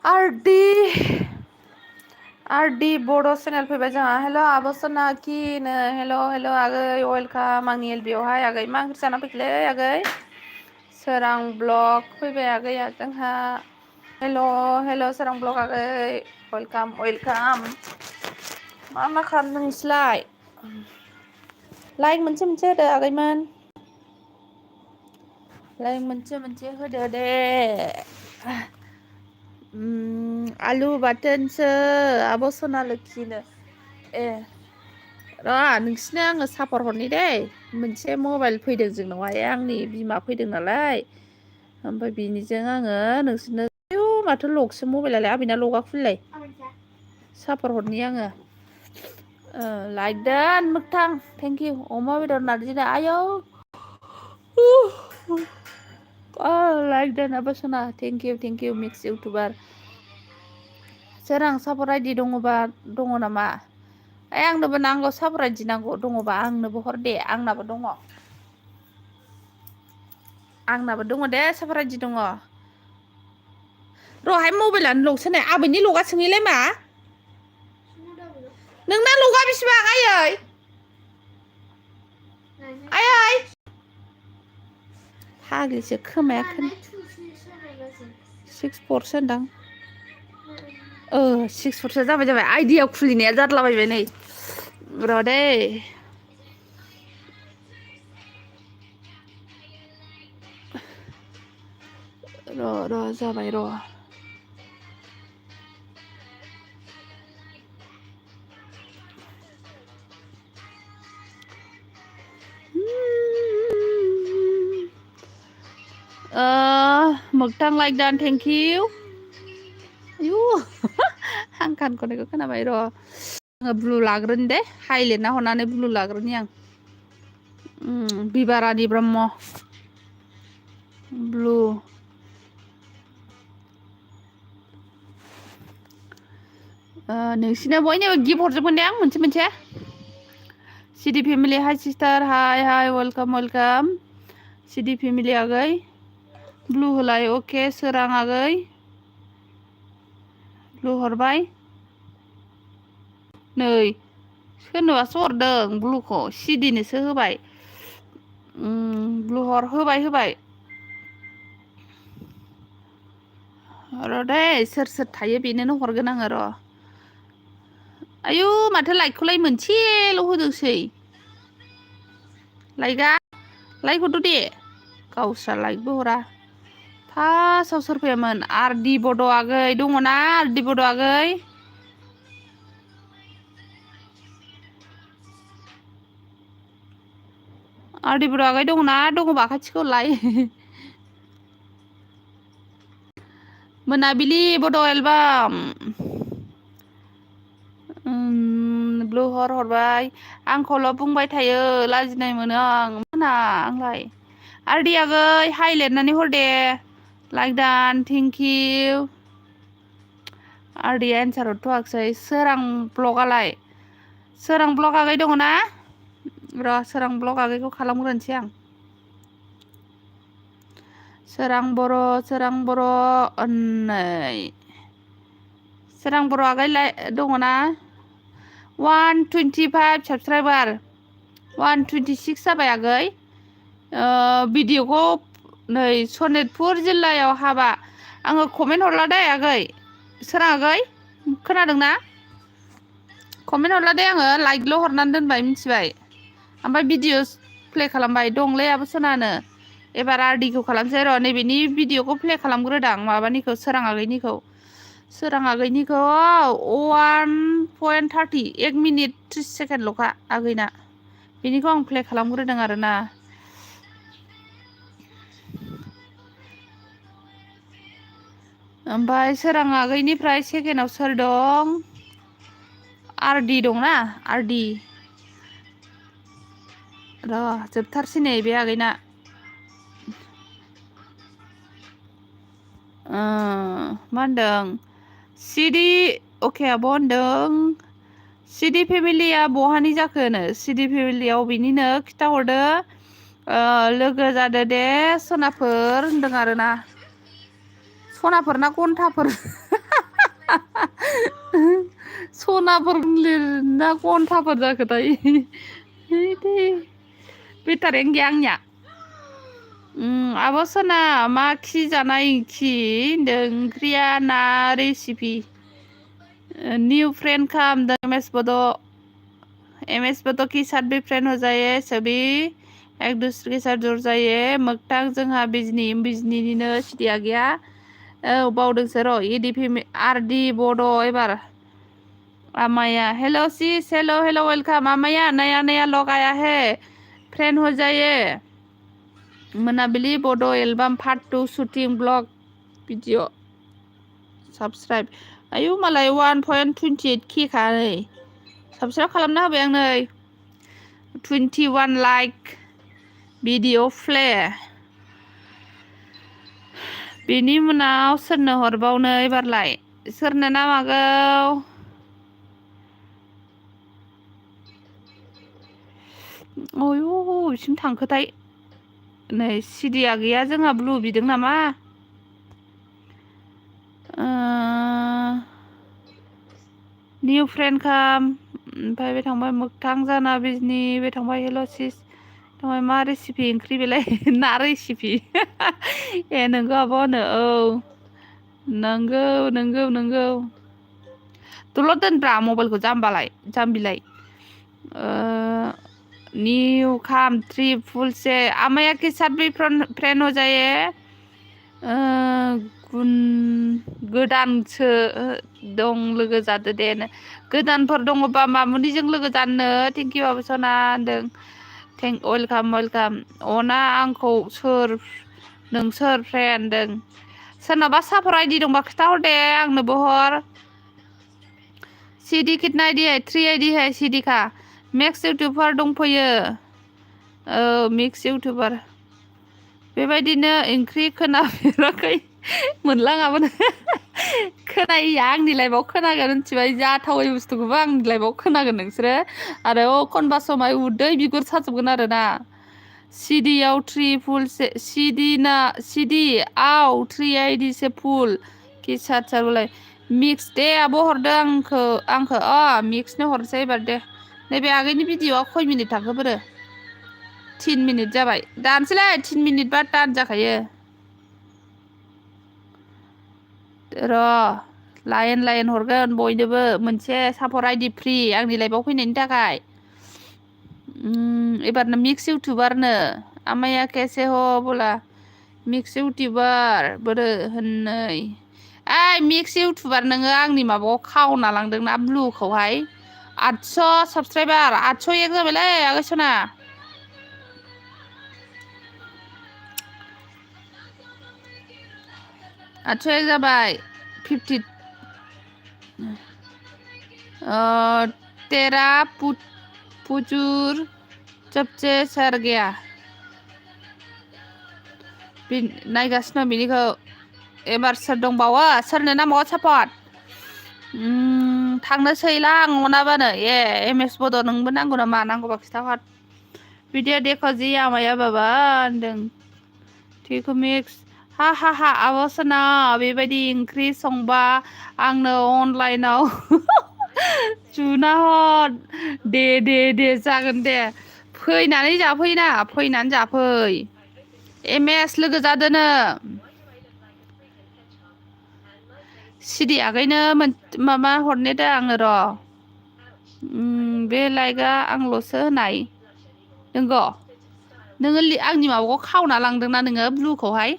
RD बड' channel फैबाय जोंहा हेल' आब' सनाखिनो हेल' आगै वेलकाम आंनि एलबियावहाय आगै मा ओंख्रि जाना फैखोलै आगै सोरां ब्लग फैबाय आगैया जोंहा हेल' सोरां ब्लग आगै वेलकाम मा खालामदों नोंसोरलाय लाइक मोनसे होदो आगैमोन लाइक मोनसे होदो दे आलु बाथोनसो आब' सना लोखिनो ए र' नोंसिनो आङो सापर हरनि दै मोनसे मबाइल फैदों जोंनावहाय आंनि बिमा फैदों नालाय ओमफ्राय बिनिजों आङो नोंसोरनो आयु माथो लकसो मबाइलालाय आबैना लगा खुलिलाय सापर हरनि आङो लाइक दोन मोगथां थेंक इउ अमा बेदर नारजिनो आयौ लाइक दोन आब' सना थेंक इउ मिक्स इउटुबार सोरां सापर आइडि दङबा दङ नामा आंनोबो नांगौ सापर आइडि नांगौ दङबा आंनोबो हर दे आंनाबो दङ दे सापर आइडि दङ र'हाय मबाइलानो लकसो नै आबैनि लगा सोङैलाय मा नोंना लगा बेसेबां आयै फाग्लिसो खोमाया 6% होनदां 6% जाबाय आइडिया खुलिनाया जादलाबायबाय नै र' दै र' जाबाय र' मोगथां लाइक दान थेंक इउ आयु आं कान खननायखौ खोनाबाय र' आङो ब्लु लाग्रोनि दे हाइ लिरना हरनानै ब्लु लाग्रोनि आं बिबारानि ब्रह्म ब्लु नोंसिनो बयनिबो गिफ्ट हरजोबगोन दे आं मोनसे सिडि फेमिलि हाय सिस्टार हाय वेलकाम सिडि फेमिलि आगै ब्लु होलाय अके सोरां आगै ब्लु हरबाय नै सोरनोबासो हरदों ब्लुखौ सिडिनोसो होबाय ब्लु होबाय र' दे सोर थायो बेनोनो हरगोन आङो र' आयु माथो लाइकखौलाय मोनसेल' होदोंसै लाइक हरदो दे गावस्रा लाइकबो हरा फार्स्टआव सोर फैयामोन आरडि बड' आगै दङना आरडि बड' आगै आरडि बड' आगै दङबा खाथिखौ लाय मोनाबिलि बड' एलबाम ब्लु हरबाय आंखौल' बुंबाय थायो लाजिनाय मोनो आंलाय आरडि आगै हाइ लिरनानै हर दे लाइक दान थेंक इउ आरडिया एन्सार हरथ'वाखिसै सोरां ब्लग आगै दङना र' सोरां ब्लग आगैखौ खालामग्रोनोसै आं सोरां बर' नै सोरां बर' आगै दङना 125 साबसक्राइबार 126 जाबाय आगै भिडिअखौ नै सनितपुर जिल्लायाव हाबा आङो कमेन्ट हरला दे आगै सोरां आगै खोनादोंना कमेन्ट हरला दे आङो लाइकल' हरनानै दोनबाय मिथिबाय ओमफ्राय भिडिअ प्ले खालामबाय दंलै आब' सनानो एबार आरडिखौ खालामसै र' नैबेनि भिडिअखौ प्ले खालामग्रोदां माबानिखौ सोरां आगैनिखौ 1.30 1 मिनिट 30 सेकेन्डल'खा आगैना बेनिखौ आं प्ले खालामग्रोदों आरोना ओमफ्राय सोरां आगैनिफ्राय सेकेन्डआव सोर दं आरडि दंना आरडि र' जोबथारसै नै बे आगैना मा होनदों सिडि अके आब' होनदों सिडि फेमिलिया बहानि जाखोनो सिडि फेमिलियाव बिनिनो खिथाहरदो लोगो जादो दे सनाफोर होनदों आरोना सनाफोर ना घन्टाफोर सनाफोर लिरना घन्टाफोर जाखो दायो बेटारियानो गैया आंनिया आब' सना मा खि जानाय खि होनदों ओंख्रिया ना रेसिपि न्यू फ्रेंड खालामदों एम एस बड की साथ भी फ्रेंड हो जाए सभी एक दूसरे के साथ जुड़ जाए मोगथां जोंहा बिजनीनिनो सिटिया गैया बावदोंसो र' इडिपि आरडि बड' एबार आमाया हेलो सिस हेलो वेलकम आमाया नया लोग आया है फ्रेंड हो जाइए मोनाबिलि बड' album part 2 shooting blog video subscribe आयु मालाय 1.28k खा नै सब्सक्राइब खालामना होबाय आं नै 21 लाइक भिडिअ प्ले बेनि उनाव सोरनो हरबावनो एबारलाय सोरनो नामागौ अयु बिसिम थांखोथाय नै सिडिया गैया जोंहा ब्लु बिदों नामा निउ फ्रेंड खाम ओमफ्राय बे थांबाय मोगथां जाना बिजनि बे थांबाय हेल' सिस थांबाय मा रेसिपि ओंख्रि बेलाय ना रेसिपि ए नोंगौ आब' होनो औ नंगौ दलद दोनब्रा मबाइलखौ जाम्बिलाय न्यू खाम 3 फुल से आमाया के साथ भी फ्रेंड हो जाए गोदानसो दं लोगो जादो दे गोदानफोर दङबा मामुनिजों लोगो जानो थेंकिउ आब' सना होनदों वेलकाम अना आंखौ नोंसोर फ्रेन्ड होनदों सोरनाबा साफर आइडि दंबा खिथाहर दे आंनोबो हर सिडि कितना आइडि है 3 आइडि है सिडि का मेक्स इउटुबार दंफैयो औ मिक्स इउटुबार बेबायदिनो ओंख्रि खोनाफेराखै मोनलाङाबो खोनायैया आंनि लाइफआव खोनागोन मिथिबाय जाथावै बुस्थुखौबो आंनि लाइफआव खोनागोन नोंसोरो आरो एखनबा समाय उदै बिगुर साजोबगोन आरो ना सिडिआव 3 फुल सिडिआव 3 आइडि से फुल कि सारलाय मिक्स दे आब' हरदो आंखो मिक्सनो हरसै एबार दे नैबे आगैनि भिडिअ'आ खय मिनिट थांखो बोरो 3 मिनिट जाबाय दानसैलै 3 मिनिट बा दान जाखायो र' लाइन हरगोन बयनोबो मोनसे सापर्ट आइडि फ्रि आंनि लाइफआव फैनायनि थाखाय एबारनो मिक्स इउटुबारनो आमाया कैसे हो बोला मिक्स इउटुबार बोरो होननै मिक्स इउटुबार नोङो आंनि माबायाव खावना लांदोंना ब्लुखौहाय 800 साबसक्राइबार 801 जाबायलै आगै सना 801 जाबाय 50 तेरा पुजूर सबसे सर गया नायगासिनो बिनिखौ एबार सोर दंबावो सोरनो नांबावो सापर्ट थांनोसैलां अनाबानो एम एस बड' नोंबो नांगौ नामा नांगौबा खिथाहर भिडिअ देखो जि आमाया बाबा होनदों थिक मिक्स हा आब' सना बेबायदि ओंख्रि संबा आंनो अनलाइनाव जुना हर दे जागोन दे फैनानै जाफै एम एस लोगो जादोनो सिडि आगैनो माबा हरने दे आङो र' बे लाइकआ आंल'सो होनाय नोंगौ नोङो आंनि माबाखौ खावना लांदोंना नोङो ब्लुखौहाय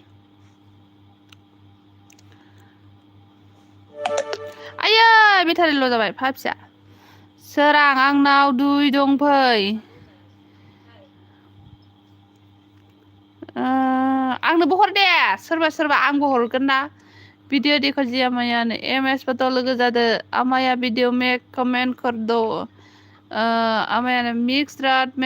आयै बेटारिल' जाबाय फिसा सोरां आंनाव 2 दंफै आंनोबो हर दे सोरबा आंबो हरगोन ना वीडियो देखो जी अमाया ने एम एस बता लगे जादे अमाया वीडियो में कमेंट कर दो अमाया ने मिक्स रात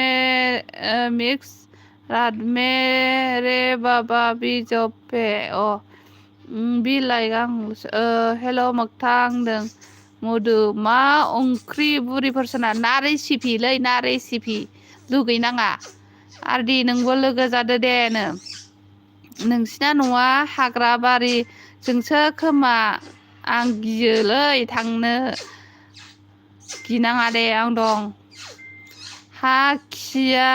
में रे बाबा भी जब पे बी लाइक आं हेल' मोगथां होनदों मधु मा ओंख्रि बुरिफोरसोना ना रेसिपि लुगैनाङा आरदि नोंबो लोगो जादो दे नोंसिना न'आ हाग्रा बारिजोंसो खोमा आं गियोलै थांनो गिनाङा दे आं दं हा खिया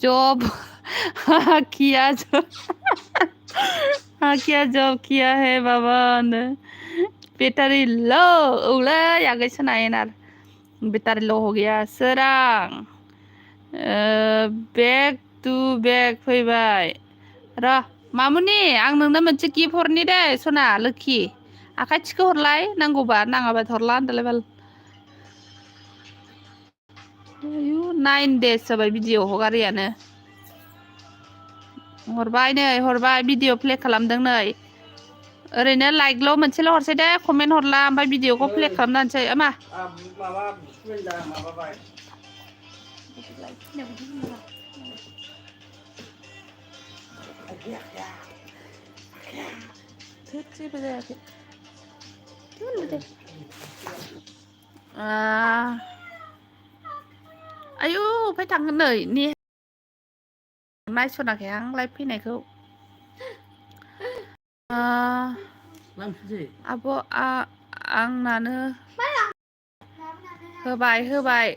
जब हा किया जब हा किया जब किया है बाबा ने बेटारी लो औलै आगै सोनायनार बेटारी लो हो गया सोरां बेक टु बेक फैबाय र' मामुनि आं नोंनो मोनसे गिफ्ट हरनि दे सना लोखि आखाइ थिखो हरलाय नांगौबा नाङाबा हरला होनदोलाय बाल आयु 9 days जाबाय भिडिअ हगारियानो हरबाय नै हरबाय भिडिअ प्ले खालामदों नै ओरैनो लाइकल' मोनसेल' हरसै दे कमेन्ट हरला ओमफ्राय भिडिअखौ प्ले खालामनानैसै मा माबा माबाबाय जेबो जायाखै आयु अफाय थांगोन नै नायसनाखै आं लाइभ फैनायखौ आब' आंनानो होबाय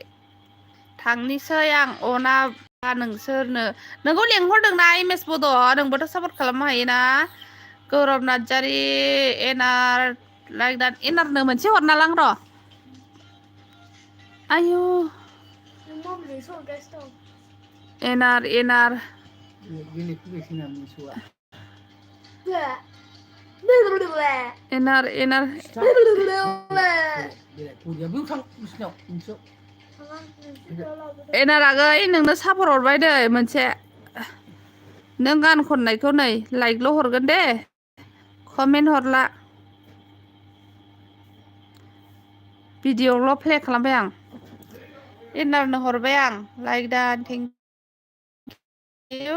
थांनोसै आं अनाबा नोंसोरनो नोंखौ लेंहरदोंना एम एस बड' नोंबोथ' सापर्ट खालामनो हायोना गौरब नार्जारि एनार लाइक दा एनारनो मोनसे हरना लां र' आयु एनार एनार आगै नोंनो सापर्ट हरबाय दै मोनसे नों गान खननायखौ नै लाइकल' हरगोन दे कमेन्ट हरला भिडिअल' प्ले खालामबाय आं एनारनो हरबाय आं लाइक दा थेंक इउ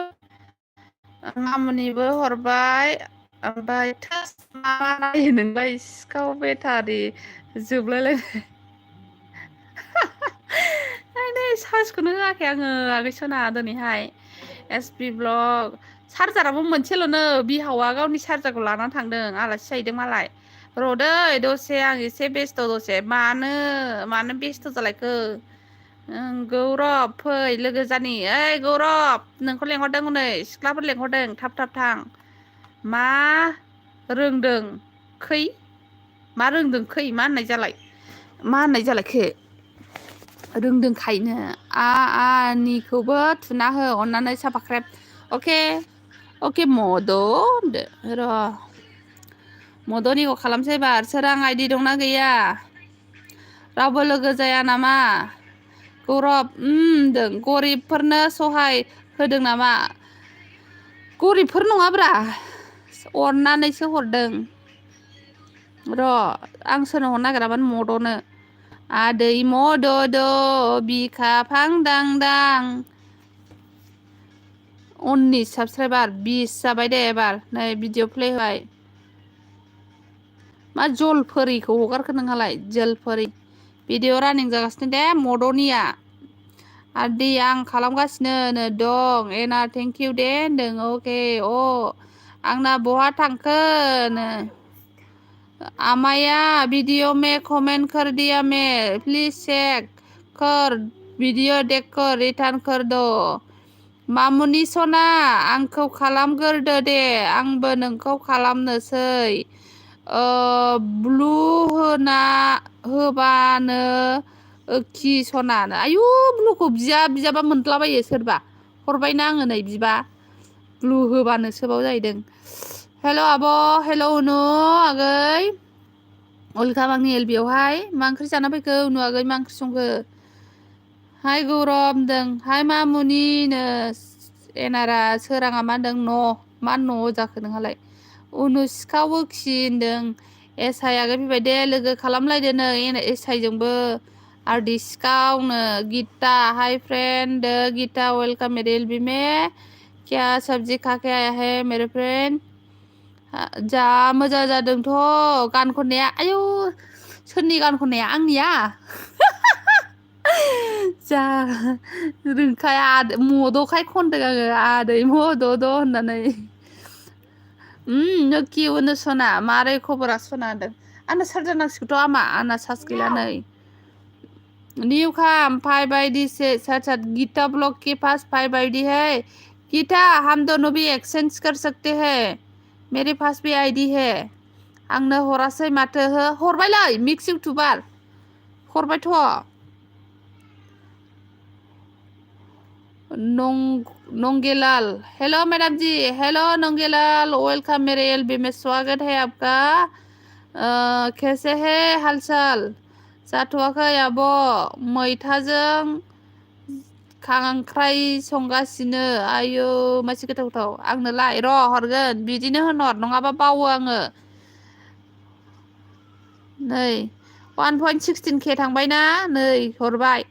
मामुनिबो हरबाय ओमफ्राय मा नायो नोंलाय सिखाव बेटारि जोबलायलाय सार्जखौनो होआखै आङो आगै सना दिनैहाय एसपि ब्लग चार्जाराबो मोनसेल'नो बिहावा गावनि चार्जारखौ लानानै थांदों आलासि जाहैदों मालाय र'दै दसे आं एसे बेस्थ' दसे मानो बेस्थ' जालायखो गौरब फै लोगो जानि ओइ गौरब नोंखौ लेंहरदों हनै सिख्लाफोर लेंहरदों थाब थां मा रोंदों खै मा रोंदों खै मा होननाय जालायखो रोंदोंखायनो आनिखौबो थुना हो अननानै साबसक्राइब अके मद' होनदो र' मद'निखौ खालामसै एबार सोरां आइदि दंना गैया रावबो लोगो जाया नामा गौरब होनदों गरिबफोरनो सहाय होदों नामा गरिबफोर नङाब्रा अननानैसो हरदों र' आं सोरनो हरनो नागिरामोन मद'नो आदै मद'द' बिखा फांदांदां 19 साबसक्राइबार 20 जाबाय दे एबार नै भिडिअ प्ले होबाय मा जलफोरिखौ हगारखो नोंहालाय जलफोरि भिडिअ रानिं जागासिनो दे मद'निया आदै आं खालामगासिनो दं एना थेंक इउ दे होनदों अके आंना बहा थांखोनो आमाया वीडियो में कमेंट कर दिया मैं प्लीज चेक कर वीडियो देख कर रिटर्न कर दो मामुनि सना आंखौ खालामगोरदो दे आंबो नोंखौ खालामनोसै ब्लु होना होबानो खि सनानो आयु ब्लुखौ बिजाबा मोनलाबायो सोरबा हरबायना आङो नै बिबा ब्लु होबानो सोबाव जाहैदों हेल' आब' हेल' उनु आगै अलका आंनि एलबियावहाय मा ओंख्रि जाना फैखो उनु आगै मा ओंख्रि संखो हाय गौरब होनदों हाय मामुनिनो एनारा सोराङा मा होनदों मा न' जाखो नोंहालाय उनु सिखाव खि होनदों एसआइ आगै फैबाय दे लोगो खालामलायदो नै एसआइजोंबो आरदि सिखावनो Geeta hi friend Geeta welcome मेरे एलबी में क्या सब्जी खा के आया है मेरे फ्रेंड जा मोजां जादोंथ' गान खननाया आयु सोरनि गान खननाया आंनिया जा रोंखाया मद'खाय खनदों आङो आदै मद'द' होननानै नोखि होनो सना मारै खबरा सना होनदों आंना चार्जार नांसिगौथ' आमा आंना चार्ज गैला नै न्यू खाम 5 आईडी से सच गीता ब्लॉग के पास 5 आईडी है गीता हम दोनों भी एक्सचेंज कर सकते हैं मेरे पास भी आईडी है आंनो हरासै माथो हो हरबायलै मिक्स इउटुबार हरबायथ' नोंगेलाल हेलो मैडम जी हेलो नोंगेलाल वेलकम मेरे एलबी में स्वागत है आपका कैसे है हालचाल जाथ'वाखै आब' मैथाजों खांख्राइ संगासिनो आयौ मासे गोथाव गोथाव आंनोलाय र' हरगोन बिदिनो होनहर नङाबा बावो आङो नै 1.16k थांबायना नै हरबाय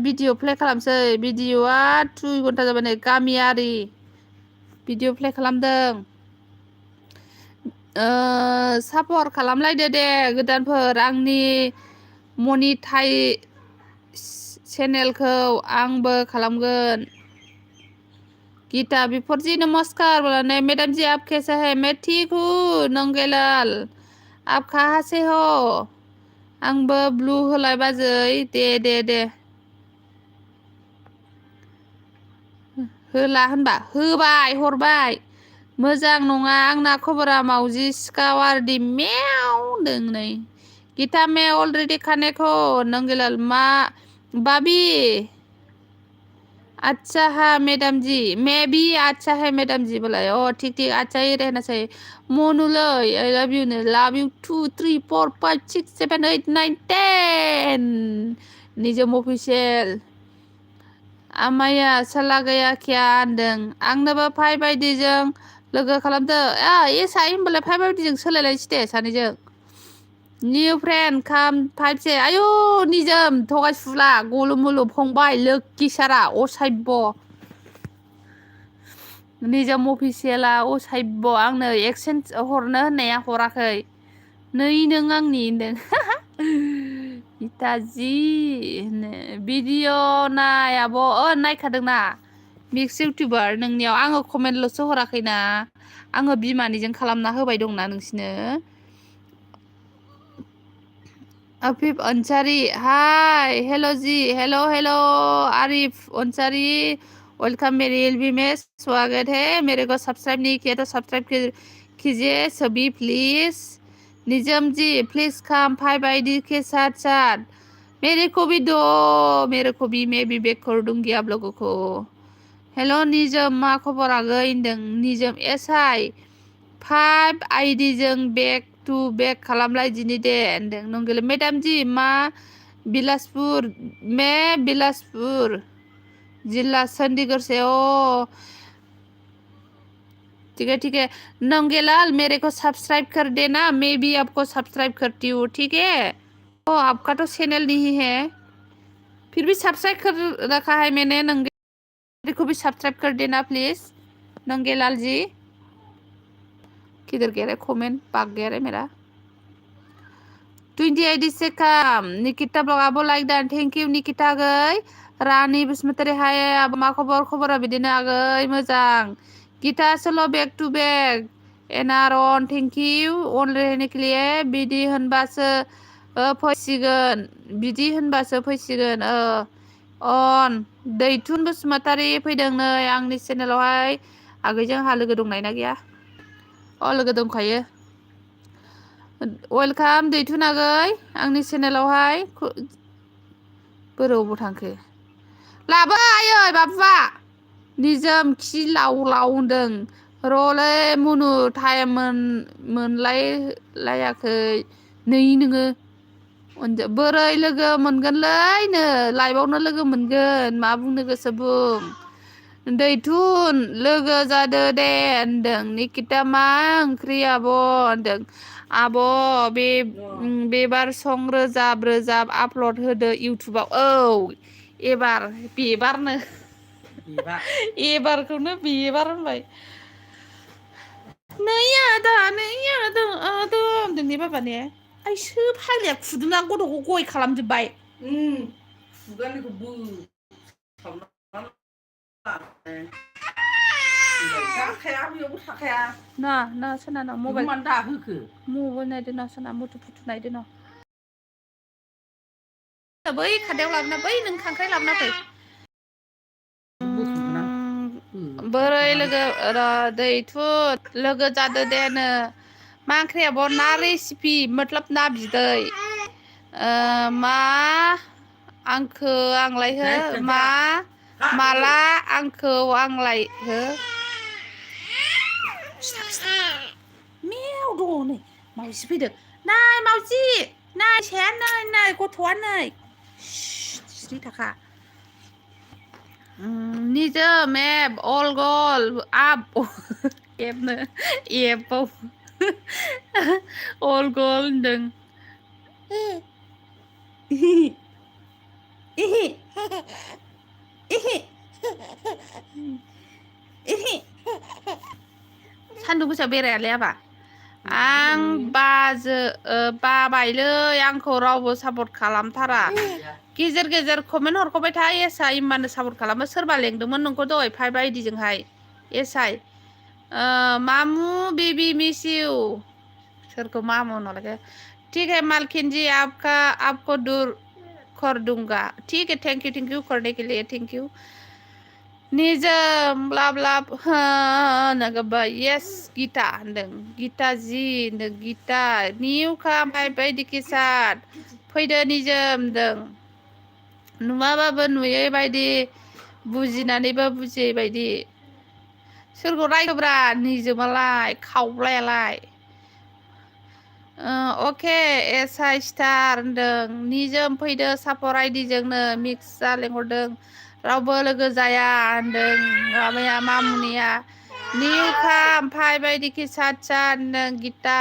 भिडिअ प्ले खालामसै भिडिअआ 2 घन्टा जाबाय नै गामियारि भिडिअ प्ले खालामदों सापर्ट खालामलायदो दे गोदानफोर आंनि मनिटाइ चेनेलखौ आंबो खालामगोन गीता बिफोर जी नमस्कार बोला मैडम जी आप कैसे हैं मैं ठीक हूँ नंगेलाल आप कहाँ से हो आंबो ब्लू होलाय बाजै दे होला होनबा होबाय हरबाय मोजां नङा आंना खबरा मावजि सिखावारदि मेव होनदों नै गीता मैं ऑलरेडी खाने को नंगेलाल मा बाबी अच्छा है मैडम जी मैं भी अच्छा है मैडम जी बोला ओ ठीक अच्छा ही रहना चाहिए मोनूलै आई लव यू 2 3 4 5 6 7 8 9 10 निजम अफिसियेल आमाया साला गैया क्या होनदों आंनोबो 5 आईडीजों लोगो खालामदो एसाय होनबालाय 5 आईडीजों सोलायलायसै दे सानैजों निउ फ्रेन्ड खाम 5 से आयु निजोम थगायसुला गलु मुलु फंबाय लोखि सारा असायब निजोम अफिसियेला असायब आंनो एक्सचेन्ज हरनो होननाया हराखै नै नों आंनि होनदों इताजि भिडिअ नाय आब' नायखादोंना मिक्स इउटुबार नोंनियाव आङो कमेन्टल'सो हराखैना आङो बिमानिजों खालामना होबाय दंना नोंसिनो आफिफ अंसारी हाय हेलो जी हेलो आरिफ अंसारी वेलकम मेरे एलबी में स्वागत है मेरे को सब्सक्राइब नहीं किया तो सब्सक्राइब कीजिए सभी please Nizam ji please come 5 ID के साथ साथ मेरे को भी दो मेरे को भी मैं भी बैक कर दूंगी आप लोगों को हेलो निजम मा खबर आगै होनदों निजम एसआई 5 आईडी जों बैक टू बैक खालामलाय दिनै दे होनदों नंगौलै मैडम जी मा बिलासपुर मैं बिलासपुर जिला चंडीगढ़ से ओ ठीक है नंगेलाल मेरे को सब्सक्राइब कर देना मैं भी आपको सब्सक्राइब करती हूँ ठीक है ओ आपका तो चैनल नहीं है फिर भी सब्सक्राइब कर रखा है मैंने नंगे को भी सब्सक्राइब कर देना प्लीज नंगेलाल जी किधर गया रे कमेंट भाग गया रे मेरा 20 आईडी से कम निकिता ब्लॉग आबो लाइक दान थैंक यू निकिता गै रानी बसुमतारी हाय आबो मा खबरा बिदिनो आगै मोजां गीता चलो बैक टू बैक एनारन थैंक यू अन रहने के लिए बिदि होनबासो फैसिगोन बिदि होनबासो फैसिगोन अन दैथुन बसुमतारी फैदों नै आंनि चेनेलावहाय आगैजों हा लोगो दंनाय ना गैया लोगो दंखायो वेलकाम दैथुन आगै आंनि चेनेलावहाय बोरावबो थांखो लाबो आयै बाबुआ निजोम खि लाव होनदों रलै मुनु टाइम मोनलायाखै नै नोङो बोरै लोगो मोनगोनलै नो लाइभआवनो लोगो मोनगोन मा बुंनो गोसो बुं दैथुन लोगो जादो दे होनदों निकिता मा ओंख्रि आब' होनदों आब' बेबार सं रोजाब आपल'ड होदो इउटुबाव एबार बेबारनो एबारखौनो बेबार होनबाय नै आदा होनदों ने बाबा ने आइसो फाग्लाया खुदुना गथ'खौ गय खालामजोब्बाय खुगानिखौ थाखाया बेयावबो थाखाया ना सोना ना मबाइल मानो दाहोखो मबाइल नायदो ना सोना मुथु फुथु नायदो ना बै खादायाव लाबोना बै नों खांख्राइ लाबोना फै बोरै लोगो दैथु लोगो जादो देनो मा ओंख्रिया बर ना रेसिपि मतलब ना बिदै मा आंखो आंलायहो मा माला आंखौ आंलायहो मेव दङ नै मावजि फैदों नाय मावजि नाय साया नै गथ'आ नै स्रि थाखा निजोम एप अल गल आप एपनो एपाव अल गल होनदों सान्दुं गोसा बेरायालै आबा आं बाबायलै आंखौ रावबो सापर्ट खालामथारा गेजेर गेजेर कमेन्ट हरखबाय था एसआइ इमानो सापर्ट खालामो सोरबा लेंदोंमोन नोंखौ दहाय 5 आइडिजोंहाय एसआइ मामू बेबी मिस यू सोरखौ मामू होनहरलाय ठीक है मालकिन जी आपको दूर कर दूंगा ठीक है थैंक यू करने के लिए थैंक यू निजम ब्ला ब्ला नगबाय यस गीता होनदों गीता जी होनदों गीता निउ काम बायदि किसाद फैदो निजोम होनदों नुवाबाबो नुयै बायदि बुजिनानैबो बुजियै बायदि सोरखौ रायगोब्रा निजोमालाय खावब्लायालाय अके एसआइ स्टार होनदों निजोम फैदो सापर आइडिजोंनो मिक्स लेंहरदों रावबो लोगो जाया होनदों माबाया मामुनिया निउ काम 5 बायदि किसाद होनदों गीता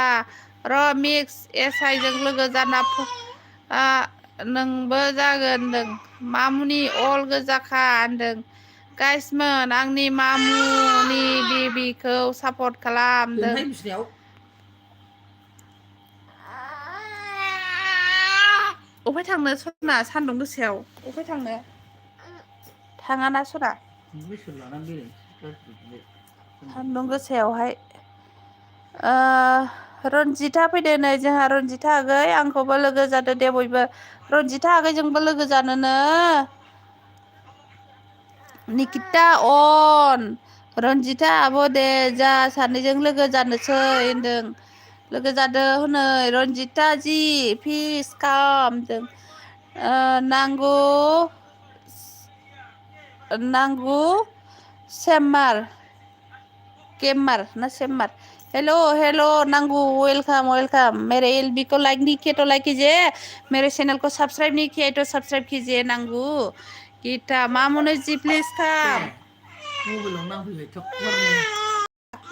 र मिक्स एसआइजों लोगो जाना नोंबो जागोन होनदों मामुनि अल गोजाखा होनदों गाइसमोन आंनि मामुनि बेबिखौ सापर्ट खालामदों अफाय थांनो सना सान्दुं गोसायाव अफाय थांनो थाङाना सना सान्दुं गोसायावहाय रनजिता फैदो नै जोंहा रनजिता आगै आंखौबो लोगो जादो दे बयबो रनजिता आगैजोंबो लोगो जानोनो निकिता अन रनजिता आब' दे जा सानैजों लोगो जानोसै होनदों लोगो जादो हनै रनजिता जी फिस काम होनदों नांगौ सेम्मार केम्मार ना सेम्मार हेलो हेलो नांगू वेलकम मेरे एलबी को लाइक नहीं किया तो लाइक कीजिए मेरे चैनल को सब्सक्राइब नहीं किया तो सब्सक्राइब कीजिए नांगू गीता मामुने जी प्लीज काम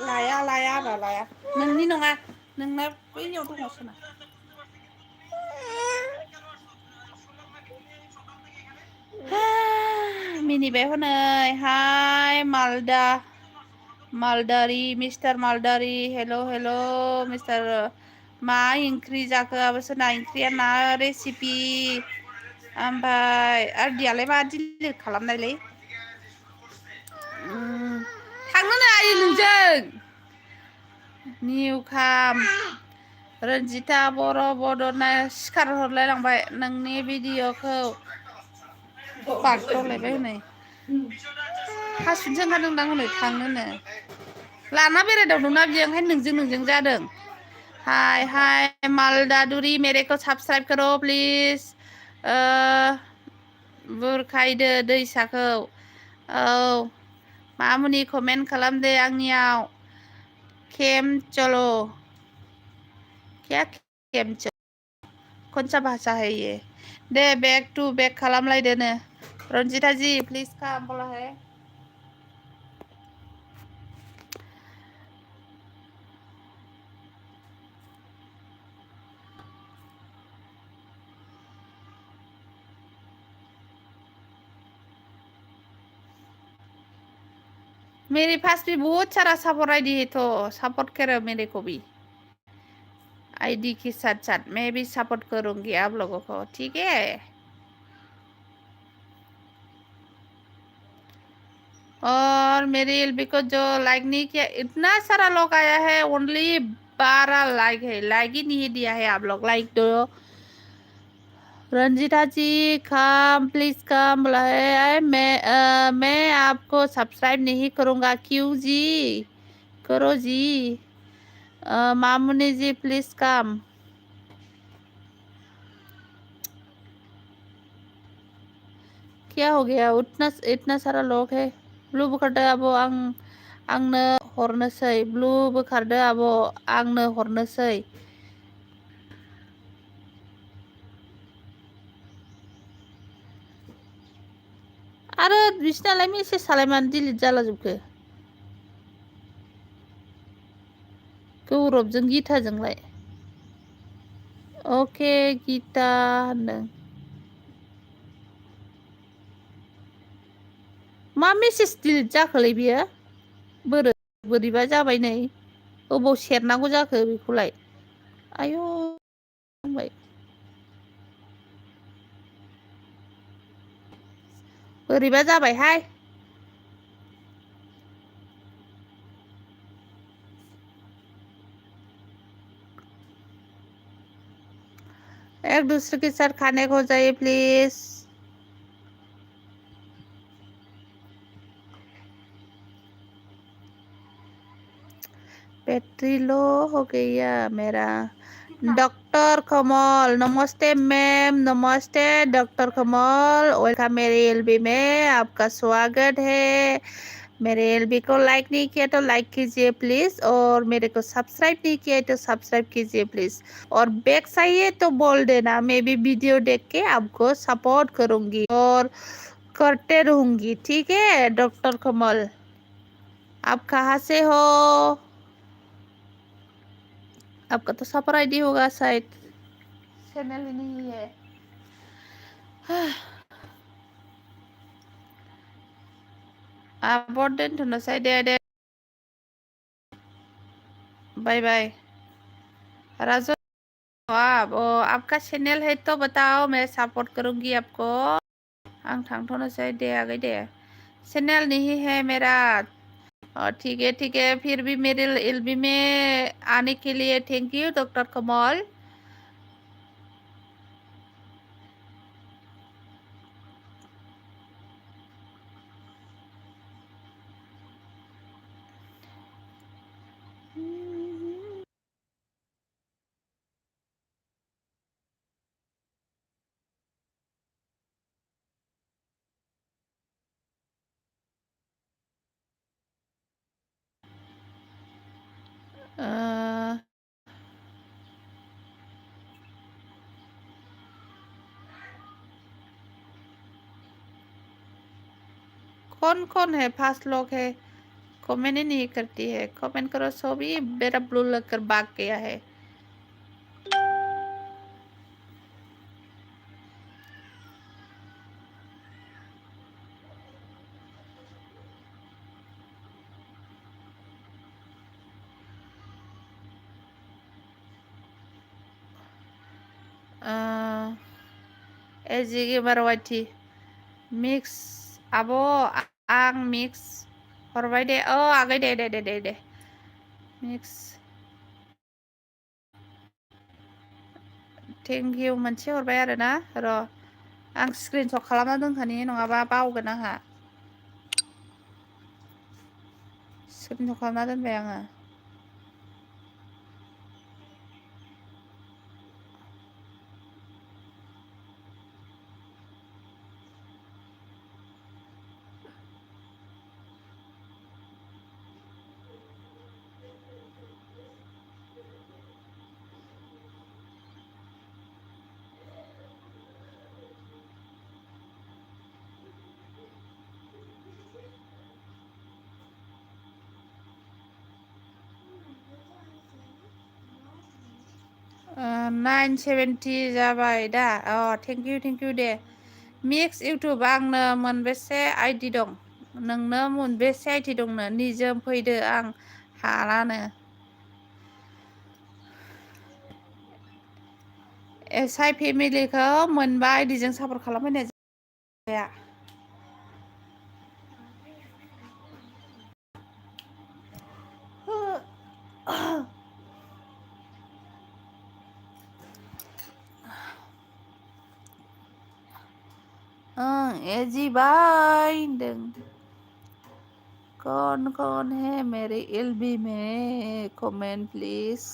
लाया नोंनि नङा नोंना बैयाव दङ सना मिनिबाय हनै हाय मालदारि मिस्टार मालदारि हेलो मिस्टार मा ओंख्रि जाखो आबोसोना ओंख्रिया ना रेसिपि ओमफ्राय आरदियालाय मा डिलिट खालामनायलै थांनोनो हायो नोंजों निउ काम रनजिता बर' बड'ना सिखार हरलायलांबाय नोंनि भिडिअखौ बागदावलायबाय हनै हासुनोसो ओंखारदोंदां हनै थांनोनो लाना बेरायदावदोंना बियो ओंखायनो नोंजों जादों हाय मालदादुरि मेरेको सब्सक्राइब करो प्लिज बुरखायदो दैसाखौ औ मामुनि कमेन्ट खालामदे आंनियाव केम चलो क्या केम चलो कौनसा भाषा है ये दे बैक टू बैक खालामलायदोनो रंजिता जी प्लीज काम बोला है मेरे पास भी बहुत सारा सपोर्ट आईडी है तो सपोर्ट करो मेरे को भी आईडी के साथ साथ मैं भी सपोर्ट करूंगी आप लोगों को ठीक है और मेरी एलबी को जो लाइक नहीं किया, इतना सारा लोग आया है, ओनली 12 लाइक है, लाइक ही नहीं दिया है आप लोग, लाइक दो। रंजिता जी कम प्लीज कम बोला है, मैं आपको सब्सक्राइब नहीं करूँगा। क्यों जी, करो जी। मामुनी जी प्लीज कम। क्या हो गया, उतना इतना सारा लोग है। ब्लू बोखारदो आब' आंनो हरनोसै, ब्लू बोखारदो आब' आंनो हरनोसै। आरो बिसिनालाय मेसेजआलाय मानो डिलिट जालाजोबखो? गौरबजों गिताजोंलाय। अके गिता होनदों। मा मेसेज डिलिट जाखोलै बियो? बोरैबा जाबाय नै। अबाव सेरनांगौ जाखो बेखौलाय? आयौ बुंबाय। बोरैबा जाबायहाय। एक दूसरे के साथ खाने को जाइए प्लीज। बैटरी लो हो गया मेरा। डॉक्टर कमल नमस्ते मैम, नमस्ते डॉक्टर कमल, वेलकम मेरे एलबी में, आपका स्वागत है। मेरे एलबी को लाइक नहीं किया तो लाइक कीजिए प्लीज, और मेरे को सब्सक्राइब नहीं किया तो सब्सक्राइब कीजिए प्लीज, और बैक चाहिए तो बोल देना, मैं भी वीडियो देख के आपको सपोर्ट करूंगी और करते रहूंगी, ठीक है। डॉक्टर कमल आप कहाँ से हो? आपका तो सपर आईडी होगा शायद, चैनल ही नहीं है। आप दोनथ'नोसै दे। बाय बाय। राजू आप आपका चैनल है तो बताओ, मैं सपोर्ट करूंगी आपको। आं थांथ'नोसै दे आगै दे। चैनल नहीं है मेरा। ठीक है ठीक है, फिर भी मेरे एलबी में आने के लिए थैंक यू डॉक्टर कमल। कौन कौन है? 5 लोग है, कमेंट ही नहीं करती है। कमेंट करो, सभी मेरा ब्लू लगकर भाग गया है। एजी बारवाथि मिक्स आब' आं मिक्स हरबाय दे। आगै दे दे दे दे दे मिक्स थेंक इउ मोनसे हरबाय आरो ना। र' आं स्क्रिनशट खालामना दोनखानि, नङाबा बावगोन आंहा। स्क्रिनशट खालामना दोनबाय आङो। नाइन 70 जाबाय दा। Thank you Day. Mix YouTube आंनो मोनबेसे आइडि दं? नोंनो मोनबेसे आइडि दंनो? निजोम फैदो, आं हालानो। एसआइ फेमिलिखौ मोनबा आइडिजों सापर्ट खालामफैनाय जाया। एजी भाई कौन कौन है मेरे एलबी में कमेंट प्लीज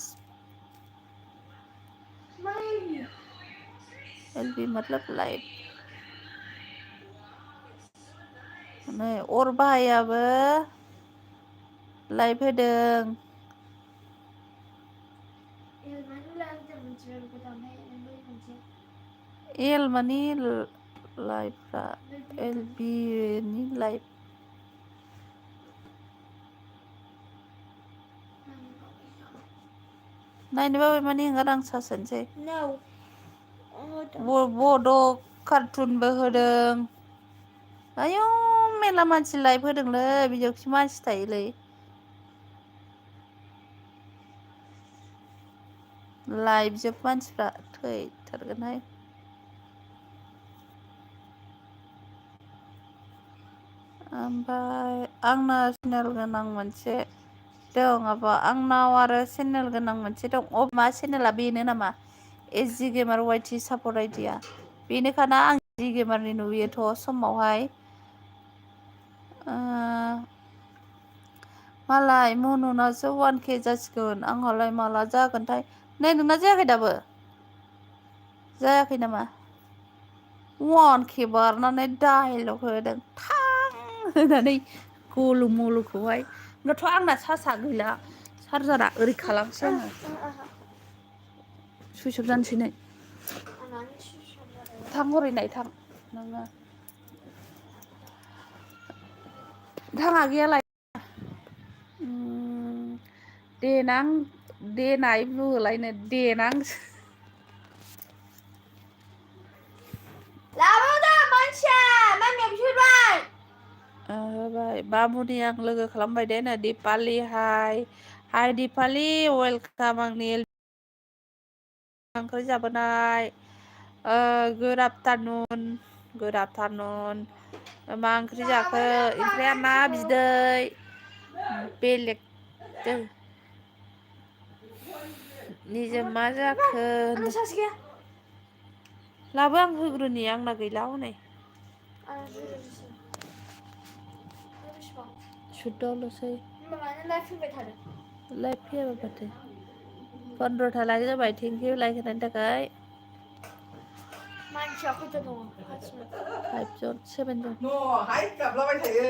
एलबी मतलब लाइव नै अर भाइयाबो लाइभ होदों एल मानि लाइभफ्रा एलबी नि लाइभ नायनो बाबाय मानि हंगार आं सासेनसै बड' कार्टुनबो होदों आयौ मेला मानसि लाइभ होदोंलै बिदियावसो मानसि थायोलै लाइभ जोब मानसिफ्रा थैथारगोनहाय ओमफ्राय आंना चेनेल गोनां मोनसे दं आब' आंनाव आरो चेनेल गोनां मोनसे दं मा चेनेला बेनो नामा एसजि गेमार वाइटि सापर्ट आइडिया बेनोखाना आं जि गेमारनि नुयोथ' समावहाय मालाय मनुनासो 1K जासिगोन आंहालाय माला जागोनथाय नै नोंना जायाखै दाबो जायाखै नामा 1K बारनानै डाइलग होदों थां होनानै गलु मलुखौहाय होनबाथ' आंना सार्जआ गैला चार्जारा ओरै खालामसै आङो सुइस अफ जानोसै नै थां हरै नायथां नोङो थाङा गैयालाय देनां देनाय बुहोलायनो देनां होबाय बाबुनि आं लोगो खालामबाय दे नो दिपालि हाय दिपालि वेलकाम आंनि ओंख्रि जाबोनाय गुड आफ्टारनुन मा ओंख्रि जाखो ओंख्रिया ना बिदै बेलेग निजोम मा जाखो लाबो आं होग्रोनि आंना गैला हनै सुद'ल'सै लाइभ फैयाबा माथो 15था लाइक जाबाय थेंक इउ लाइक होनायनि थाखाय मानसिया खैथा दङ 5 जन 7 जन हाय गाबलाबाय थायो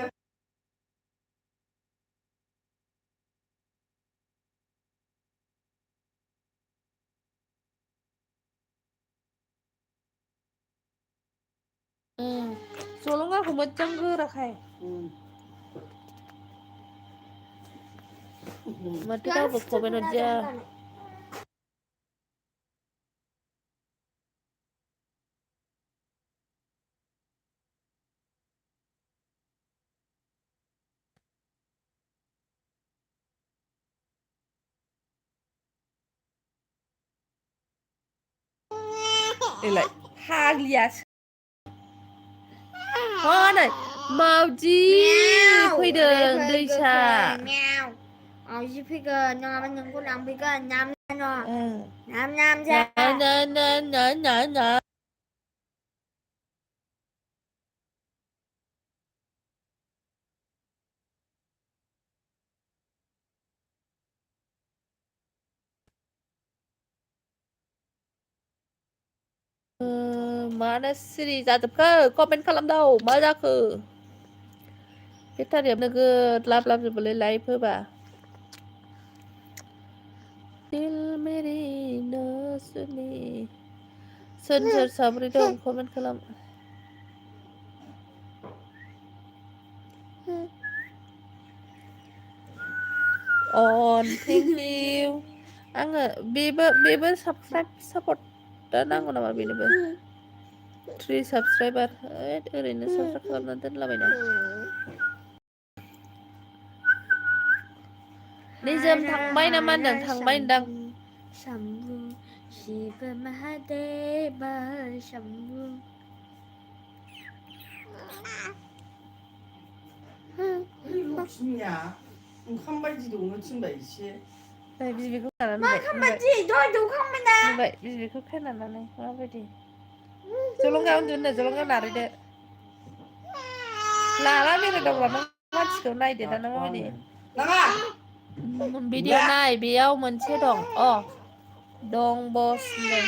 जलंगाखौ मोजां गोराखाय माथो रावबो कमेन्ट हरजाया देलाय फाग्लियासो नै मावजि फैदों दैसा मावजि फैगोन नङाबा नोंखौ लांफैगोन नाम नाम जा मानो सिरि जाजोबखो कमेन्ट खालामदाव मा जाखो बेटारिया नोगोद लाब जोबोलै लाइभ होबा दिल मेरी न सुनी सोर साब्रै दं कमेन्ट खालाम अन थेंक इउ आङो बेबो साबस्क्राइब सापर्ट नांगौ नामा बेनोबो 3 साबस्क्राइबार ओरैनो साबस्क्राइब खालामना दोनलाबायना निजोम थांबाय नामा होनदों थांबाय होनदां शंभु शिव महादेव शंभु लक्ष्मिया ओंखाम बायदि दौनो थिनबाय एसे नै बिबिखौ खानानै मा खालामबादि दहाय दौखांबायना नुबाय बिबिखौ खानानै माबायदि जलंगा उन्दुनो जलंगा नारैदो लाला बेराय दंब्ला नों मानसिखौ नायदो दाना माबायदि नाङा भिडिअ नाय बेयाव मोनसे दं दं बस होनदों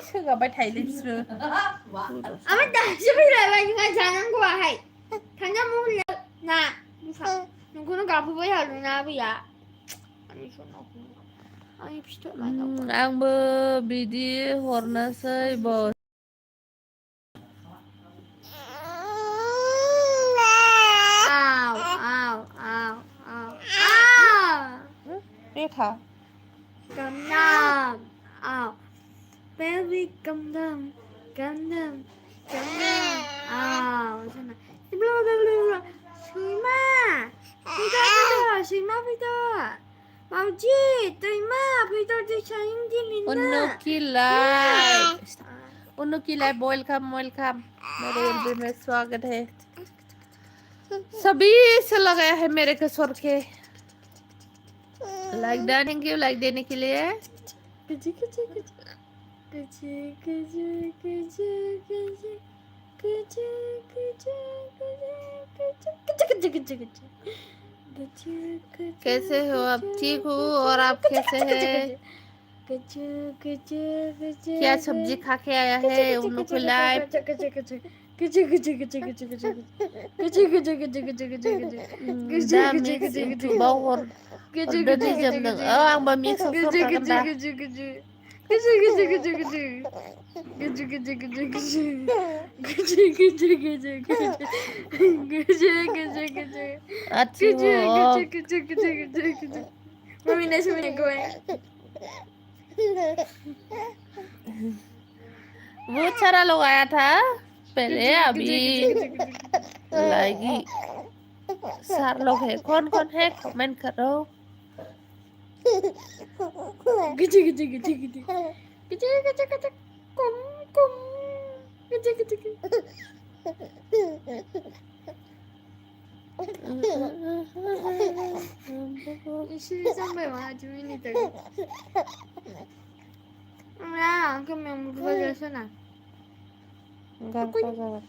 सोगाबाय थायोलै बिसोरो ओमफ्राय दासो फैलायबाय नोंहा जानांगौआहाय थांजामु होननो ना नोंखौनो गाबहोबाय थादोंना आबैया आंनि फिथर माइनावखौ आंबो बिदि हरनोसै बस बेथा Cầm đầm baby cầm đầm sana Suyma Mauji Tuyma Peter di sayang di Nina उन्नकी लाइव वेलकम मेरे एल्बम में स्वागत है सभी से लगाया है मेरे किशोर के लाइक थैंक यू लाइक देने के लिए कैसे हो आप ठीक हो और आप कैसे हैं क्या सब्जी खा के आया है उनको लाइव आंबो मिक्स बहुत सारा लोग आया था पहले अभी लाइकी 4 लोग है कौन है कमेंट करो kami yang berbagai sana. Enggak. Come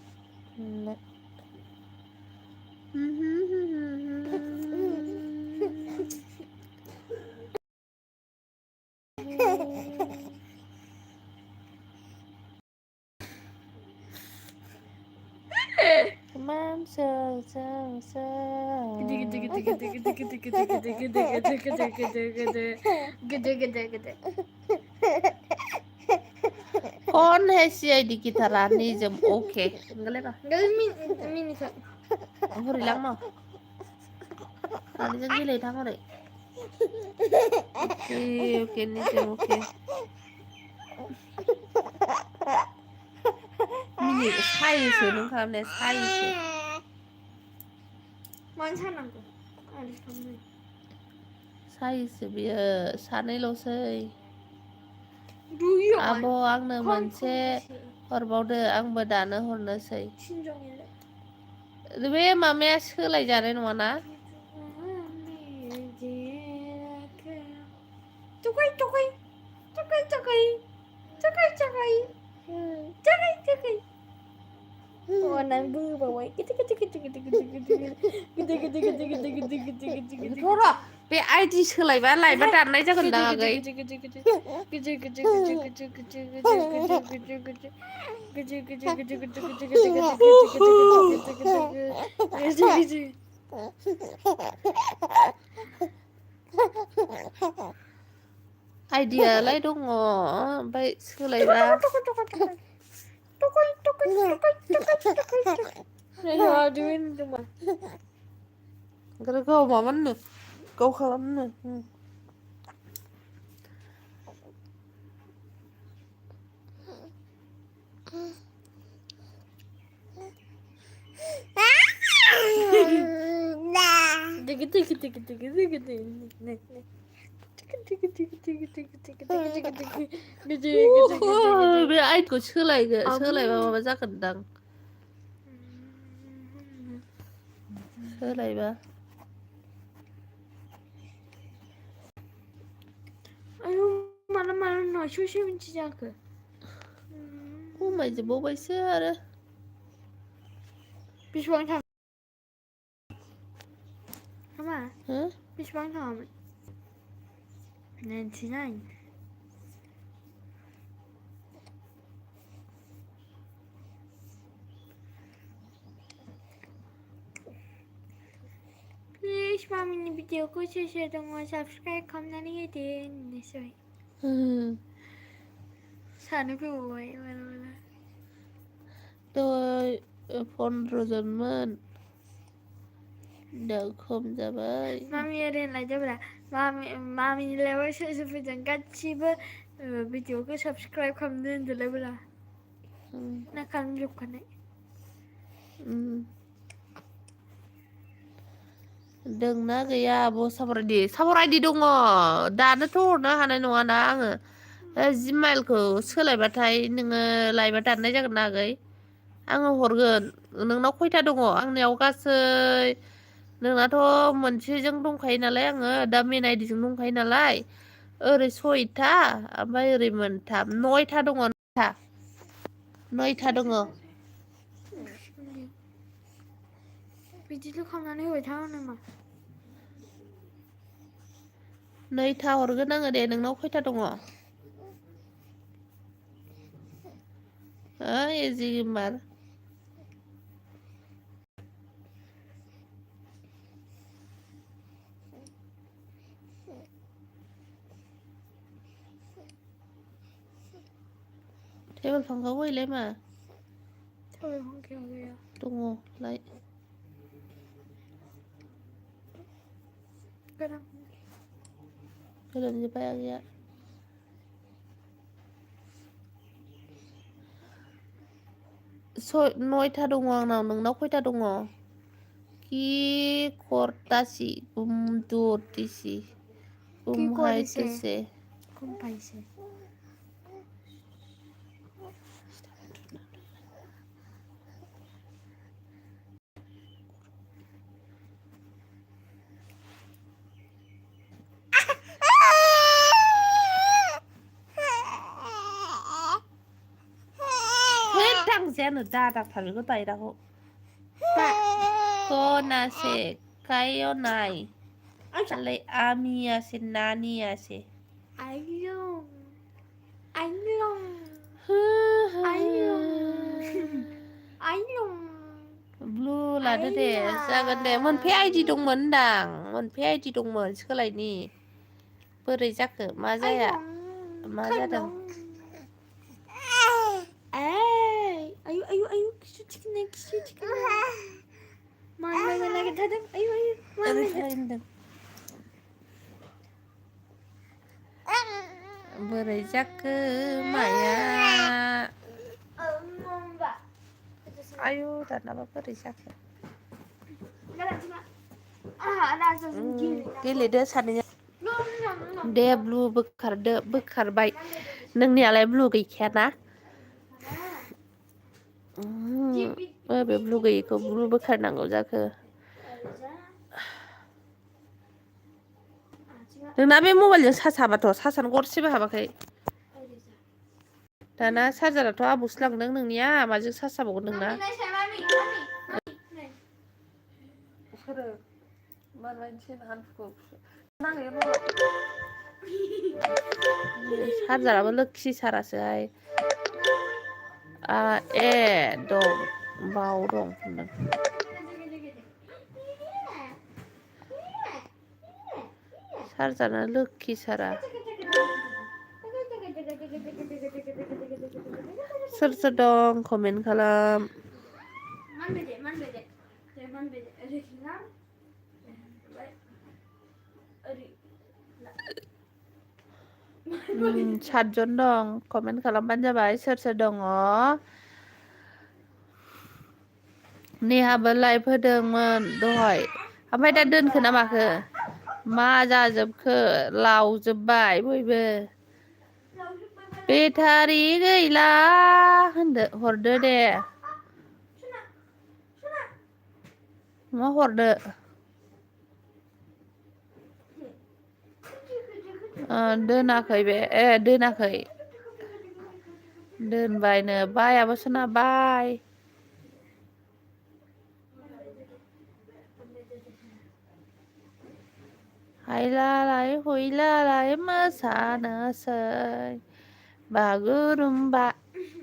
कौन है सीआईडी की तरह निजम ओके गले ना Mini sa. हरी लांग मा आनी जन जिले था हरे ओके निजम ओके मिनि साइसो नों खालामनाया साइसो Main sana aku. Ada kamu. साइसो बियो सानैल'सै Duyo. आब' आंनो मोनसे हरबावदो आंबो दानो हरनोसै बे मामाया सोलायजानाय नङाना बे आइडि सोलायबा लाइभा दाननाय जागोन दां आगै आइडियालाय दङ ओमफ्राय सोलायबा गाव माबानो गाव खालामनो बे आइडिखौ सोलायबा माबा जागोनदां सोलायबा आयु माला माला 970 जाखो खमायजोबबावबायसो आरो बेसेबां थाङा मा हो बेसेबां थाङामोन 99 प्लिज मामिनि भिडिअखौ सोर दङ साबस्क्राइब खालामनानै होदो होननोसै सानो फैबावबाय माला माला दहाय 15 जनमोन दा खम जाबाय मामि ओरैनोलाय जोब्रा मामिनि लाइफआव सोर सोर फैदों गासिबो भिडिअखौ साबस्क्राइब खालामदो होनदोलायब्रा ना खालामजोबखानाय दोंना गैया आब' साबरायदि दङ दानोथ' हरनो हानाय नङाना आङो जिमाइलखौ सोलायबाथाय नोङो लाइभआ दाननाय जागोन ना आगै आङो हरगोन नोंनाव खयथा दङ आंनियाव गासै नोंनाथ' मोनसेजों दंखायो नालाय आङो दा मेन आइडिजों दंखायो नालाय ओरै 6था ओमफ्राय ओरै मोनथाम 9था दङ 9था दङ बिदिल' खालामनानै होबाय था नामा 9था हरगोन आङो दे नोंनाव खयथा दङ एजिमार टेबोल फांखायाव होइलाय मा टेबोल फांखायाव गैया दङ लाय गोलोमजोब्बाय आगैया नयथा दङ आंनाव नोंनाव खयथा दङ कि करतासि गुमदुरतिसि কি করেছে गुमहायतसे ঘুম পাইছে Tangiano dada tarugo tairaho. Konase kayonai. Ale ami ase nani ase. 아이용 아이용 아이용 Blue lada deh jagan deh मोनफे आइडि दंमोन होनदां मोनफे आइडि दंमोन सोलायनि बोरै जाखो मा जाया मा जादों 아유 키슈치키네 마음에 나게 다들 아유 ओरै खालायदों बोरै जाखो माया आयु दानाबा बोरै जाखो गेलेदो सानैजों दे ब्लु बोखारबाय नोंनियालाय ब्लु गैखायाना बे ब्लु गैयिखौ ब्लु बोखारनांगौ जाखो नोंना बे मबाइलजों सार्ज हाबाथ' सार्जआनो गरसेबो हाबाखै दाना चार्जाराथ' आबौसो लांदों नोंनिया माजों चार्ज जाबावगोन नोंना सोरो चार्जाराबो लोखि सारासोहाय ए दं बाव दं चार्जारा लोखि सारा सोर सोर दं कमेन्ट खालाम सातजन दं कमेन्ट खालामबानो जाबाय सोर सोर दङ नेहाबो लाइभ होदोंमोन दहाय ओमफ्राय दा दोनखो ना माखो मा जाजोबखो लावजोबबाय बयबो बेटारि गैला होनदो हरदो दे มาहरदो दोनाखै बे दोनाखै दोनबायनो बायाबो सोना बाय हायलालाय हुइलालाय मोसानोसै बागुरुम्बा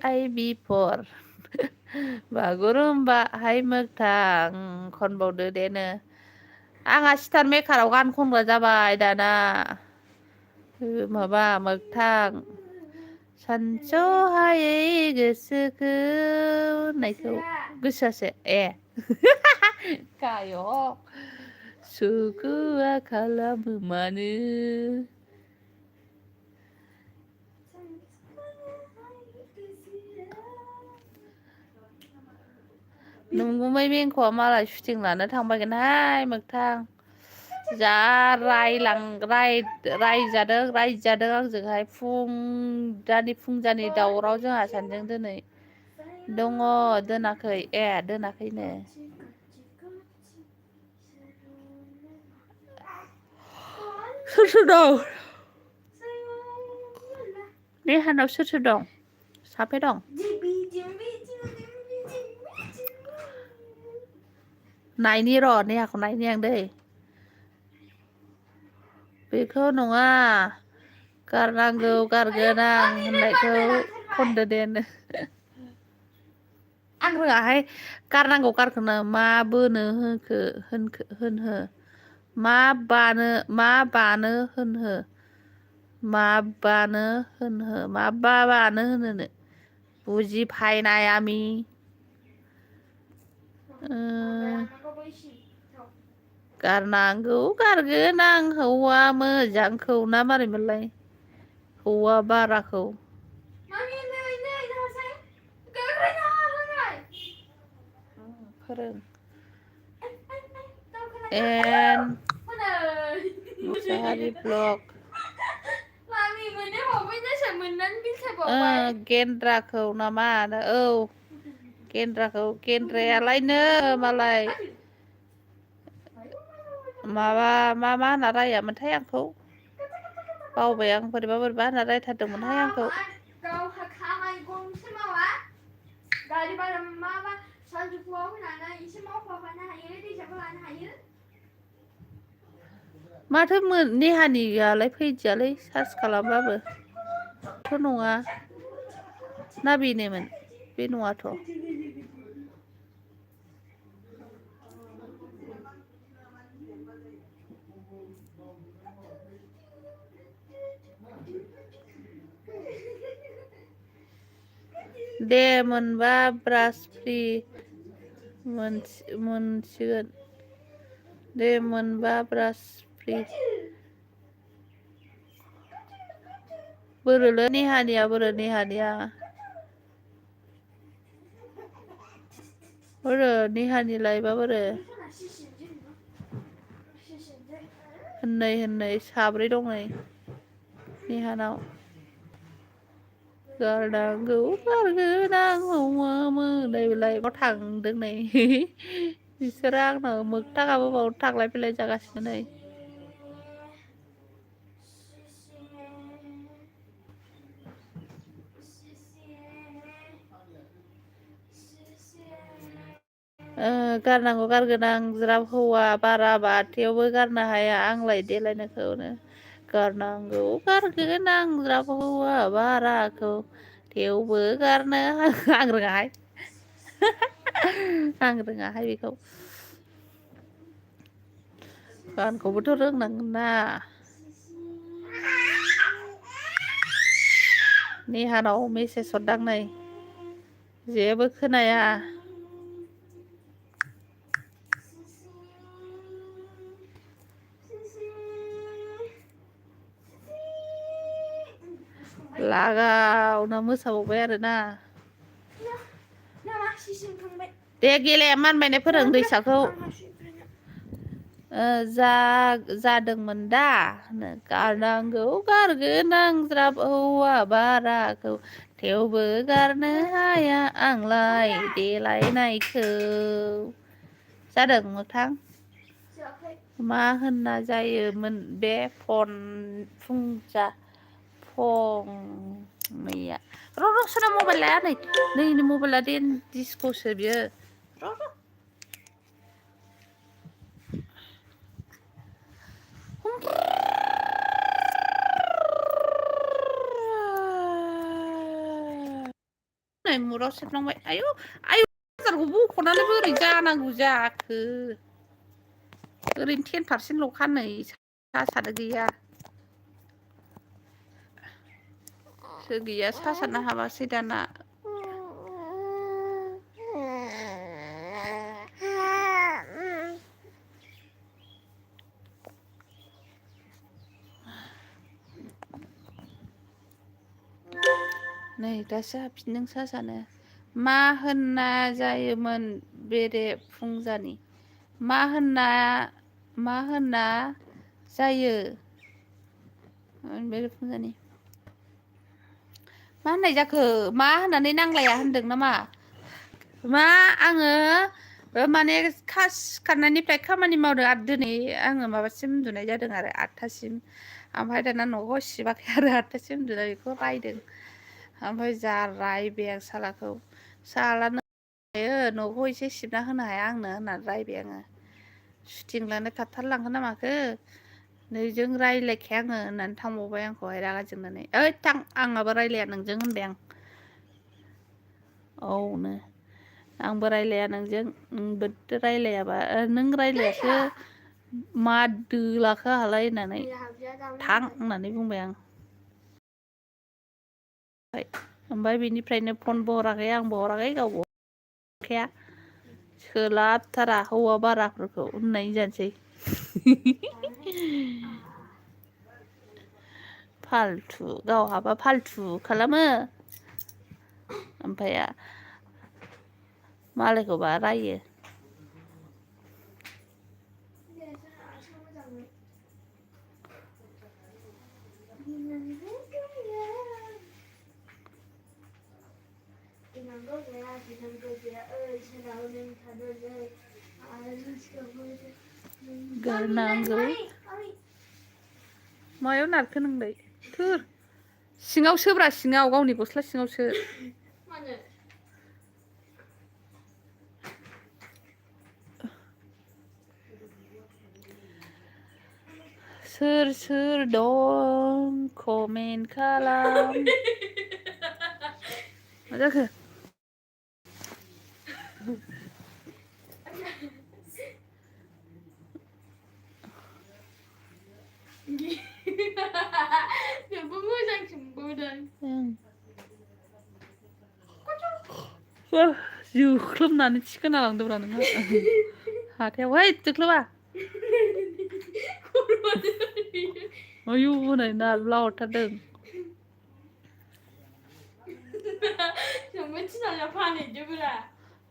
आइ बिफर बागुरुम्बा हाय मोगथां खनबावदो देनो आंहा स्टार मेकाराव गान खनग्रा जाबाय दाना माबा मोगथां सानस'हायै गोसोखौ होननायखौ गोसोआसो गायक सुखुआ खालामो मानो नंगुमै बेंख'आ मालाय शुटिं लानो थांबायगोनहाय मोगथां जा रायजादों आंजोंहाय फुंजानि दावराव जोंहा सानैजों दिनै दङ दोनाखै दोनाखैनो सोर दं नेहानाव सोर दं साफे दं नायनि र' नेहाखौ नायनि आं दै बेखौ नङा गारनांगौ गारगोन आं होननायखौ खनदो देनो आं रोङाहाय गारनांगौ गारगोन मा बोनो होनहो मा बानो होनहो होननो बुजिफायनाय आमि गारनांगौ गारगोन आं हौवा मोजांखौ ना मारैमोनलाय हौवा बाराखौ फोरों मुसाहारि ब्लग गेन्द्राखौ नामा गेन्द्रायालायनो मालाय माबा मा होनना रायामोनथाय आंखौ बावबाय आं बोरैबा होनना रायथारदोंमोनहाय आंखौ माथो नेहानियालाय फैदियालै सार्च खालामबाबो थ' नङा ना बेनोमोन बे नङाथ' दे मोनबा ब्रास फ्रि मोनसिगोन दे मोनबा ब्रास फ्रि बोरोलै नेहानिया बोरो नेहानि लाइफआ बोरो होननै साब्रै दं नै नेहानाव गारनांगौ गारगोन आं हौवा लाइफआव थांदों नै बिसोरो आंनाव मोगथाङाबो बाव थांलाय फैलाय जागासिनो नै गारनांगौ गारगोन आं ज्राब हौवा बाराबा थेवबो गारनो हाया आंलाय देलायनायखौनो गारनांगौ गारगोन आं ज्राब हौवा बाराखौ थेवबो गारनो आं रोङाहाय बेखौ गानखौबोथ' रोंनांगोन ना नेहानाव मेसेज हरदां नै जेबो खोनाया लागावना मोसाबावबाय आरोना दे गेलेया मानबायनाय फोरों दैसाखौ जादोंमोन दा गारनांगौ गारगोन आं ज्राब हौवा बाराखौ थेवबो गारनो हाया आंलाय देलायनायखौ जादों मोगथां जायाखै मा होनना जायोमोन बे फन फुंजा फंमैया र' सोना मबाइल लाया नै मबाइला डिसक'सो बियो र' नै मुराव सेबलांबाय आयु बाजारखौ बख'नानै बोरै जानांगौ जाखो ओरैनो 10%ल'खा नै सानो गैया गैया सानो हाबासै दाना नै दासो हाफिनदों सानो मा होनना जायोमोन बेरे फुंजानि मा होनना जायो बेरे फुंजानि मा होननाय जाखो मा होननानै नांलाया होनदों नामा मा आङो माने सिखारनायनिफ्राय खामानि मावदों आरो दिनै आङो माबासिम उन्दुनाय जादों आरो 8थासिम ओमफ्राय दाना न'खौ सिबाखै आरो 8थासिम उन्दुनाय बेखौ रायदों ओमफ्राय जा रायबाय आं सालाखौ सालानो न'खौ एसे सिबना होनो हाया आंनो होननानै रायबाय आङो सुटिंलानो खारथारलांखो ना माखो नैजों रायलायखाया आङो होननानै थांबावबाय आंखौहाय रागा जोंनानै ओइ थां आंहाबो रायलाया नोंजों होनबाय आं औनो आंबो रायलाया नोंजों नोंबो रायलायाबा नों रायलायासो मा दोलाखो आंहालाय होननानै थां होननानै बुंबाय आं ओमफ्राय बेनिफ्रायनो फनबो हराखै आंबो हराखै गावबो हरखाया सोलाबथारा हौवा बाराफोरखौ होननाय जानोसै फालथु गावहाबा फालथु खालामो ओमफ्राय मालायखौबा रायो गारनांगौ मायाव नारखो नोंलाय थोर सिङाव सोब्रा सिङाव गावनि गस्ला सिङावसो सोर दं कमेन्ट खालाम मा जाखो जोंबो मोजां सोंबावदों जोख्लोबनानै थिखोना लांदोंब्रा नोंहा हाथायाव है जोख्लोबा आयु हनै नारब्ला हरथारदों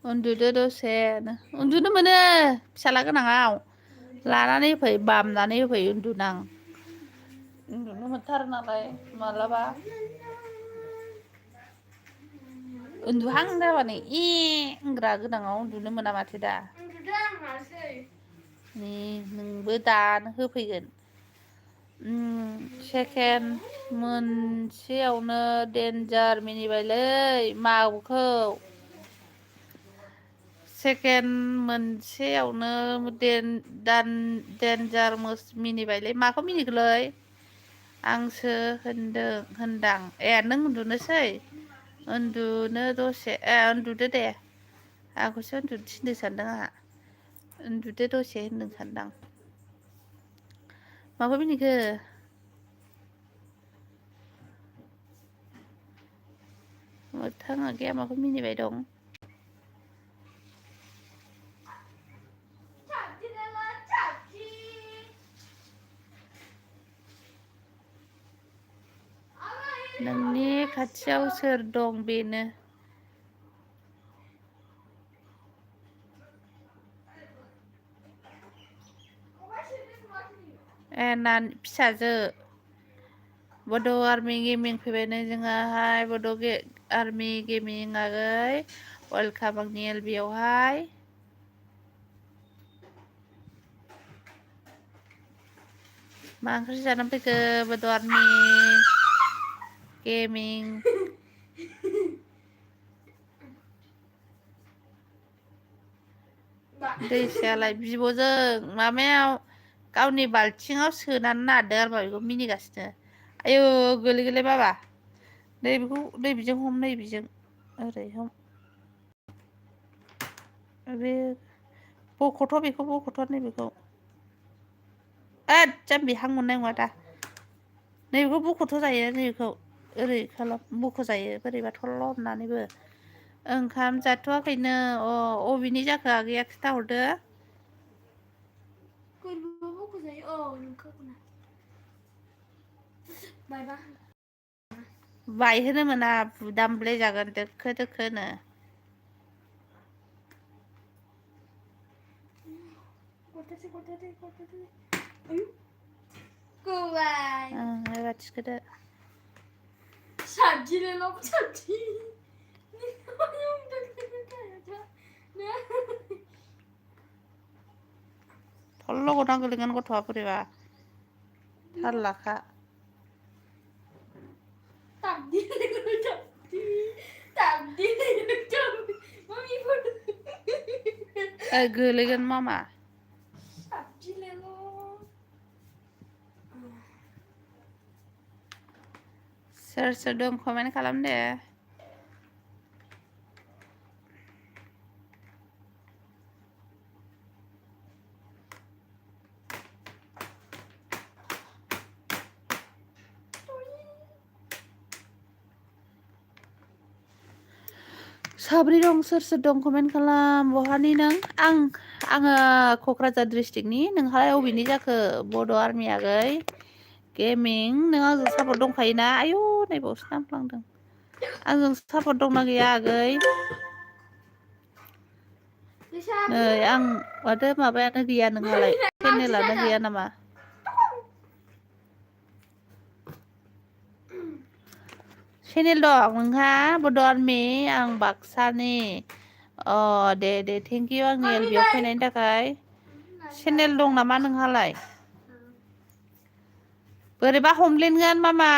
उन्दुदो दसेनो उन्दुनो मोनो फिसाला गोनाङाव लानानै फै बामनानै होफै उन्दुनो मोनथारो नालाय माब्लाबा उन्दुहां जाबानो होनग्रा गोनाङाव उन्दुनो मोना माथो दा नोंबो दानो होफैगोन सेकेन्ड मोनसेयावनो देन्जार मिनिबायलै माखौ सेकेन्ड मोनसेयावनो देन्जार मिनिबायलै माखौ मिनिखोलै आंसो होनदां नों उन्दुनोसै उन्दुनो दसे उन्दुदो दे आंखौसो उन्दुनो थिनदों सानदों आंहा उन्दुदो दसे होनदों सानदां माखौ मिनिखो मोगथां आगैया माखौ मिनिबाय दं नोंनि खाथियाव सोर दं बेनो फिसाजो बड' आर्मि गेमिं फैबायनो जोंहाय बड' आर्मि गेमिं आगै वेलकाम आंनि एलबियावहाय मा ओंख्रि जानानै फैखो बड'आर्मि गेमिं दैसायालाय बिब'जों माबायाव गावनि बाल्थिङाव सोनानै नारदों आरो बेखौ मिनिगासिनो आयु गोलै बाबा नैबेखौ नैबेजों हम नैबेजों ओरै हम बे बख'थ' बेखौ बख'थ' नैबेखौ ओद जाम्बि हां मोननाय नङा दा नैबेखौ बख'थ' जायो नैबेखौ ओरै खालाम बख'जायो बोरैबा थल' होननानैबो ओंखाम जाथ'वाखैनो अबेनि जाखो आगैया खिथाहरदो बायहोनो मोना बुदामब्ले जागोन दोखो दोखोनो एबार थिखोदो थल्ल' गना गोलैगोन गथ'आ बोरैबा थाल लाखा गोलैगोन मामा सोर सोर दं कमेन्ट खालाम दे साब्रै दं सोर दं कमेन्ट खालाम बहानि नों आङो क'क्राझार डिस्ट्रिक्टनि नोंहालाय अबेनि जाखो बड'आर्मि आगै गेमिं नों आंजों सापर्ट दंखायोना आयु नैबावसो नांफ्लांदों आंजों सापर्ट दंना गैया आगै नै आं माथो माबायानो गैया नोंहालाय चेनेलानो गैया नामा चेनेल दं नोंहा बड'आर्मि आं बाक्सानि दे थेंक इउ आंनि एलबियाव फैनायनि थाखाय चेनेल दं नामा नोंहालाय बोरैबा हमलेनगोन मामा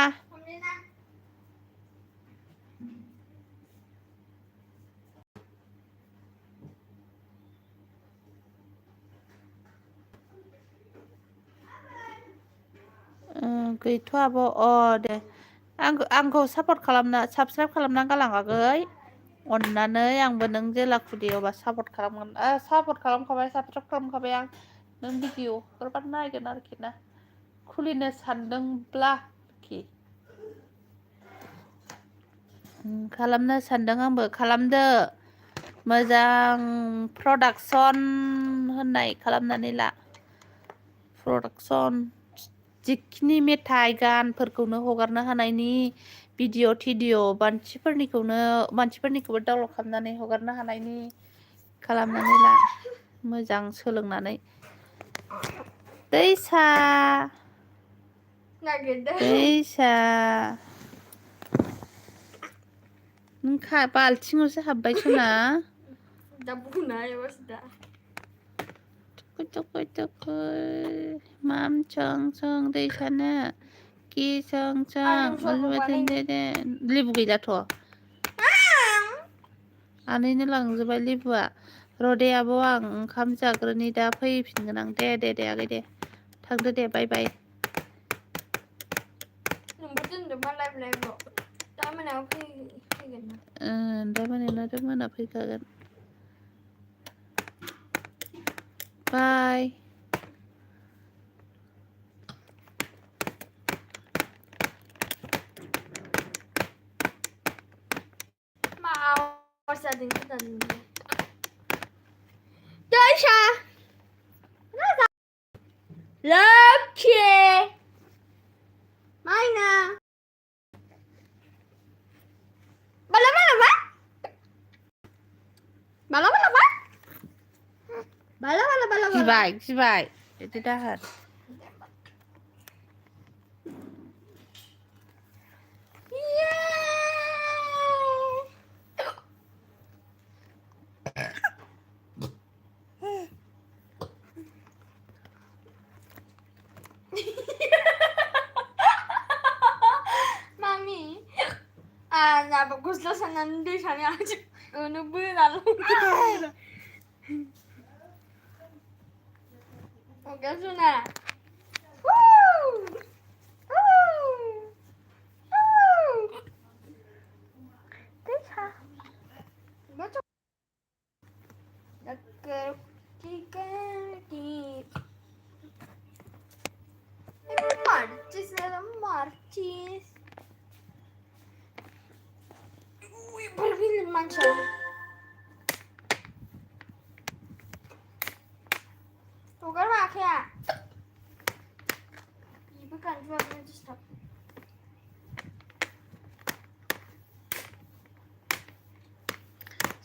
गैथ'आ आब' दे आंखौ सापर्ट खालामना साबसक्राइब खालामना गालाङाखै अननानै आंबो नों जेला खुदियावबा सापर्ट खालामगोन सापर्ट खालामखाबाय साबसक्राइब खालामखाबाय आं नों भिडिअ हगारबानो नायगोन आरोखि ना खुलिनो सानदोंब्ला आरोखि खालामनो सानदों आंबो खालामदो मोजां प्रडाक्सन होननाय खालामनानै ला प्रडाक्सन जिखिनि मेथाइ गानफोरखौनो हगारनो हानायनि भिडिअ थिडिअ मानसिफोरनिखौबो डाउनलड खालामनानै हगारनो हानायनि खालामनानै ला मोजां सोलोंनानै दैसा नों बाल्थिङावसो हाबबाय सना माम चं चं दैसानो कि चं चं लेबु गैलाथ' आनैनो लांजोबबाय लेबुआ रदे आब' आं ओंखाम जाग्रोनि दा फैफिनगोन आं दे आगै दे थांदो दे बाय बाय दा मोना फैखागोन बाय Lucky! Mana? Bala ba? गिबाय बिदि दाहोन gusla sangan di sana aja benar oke Suna Tisha baca tiga di marcis berbilin manca Tugar mak ya bukan jual stop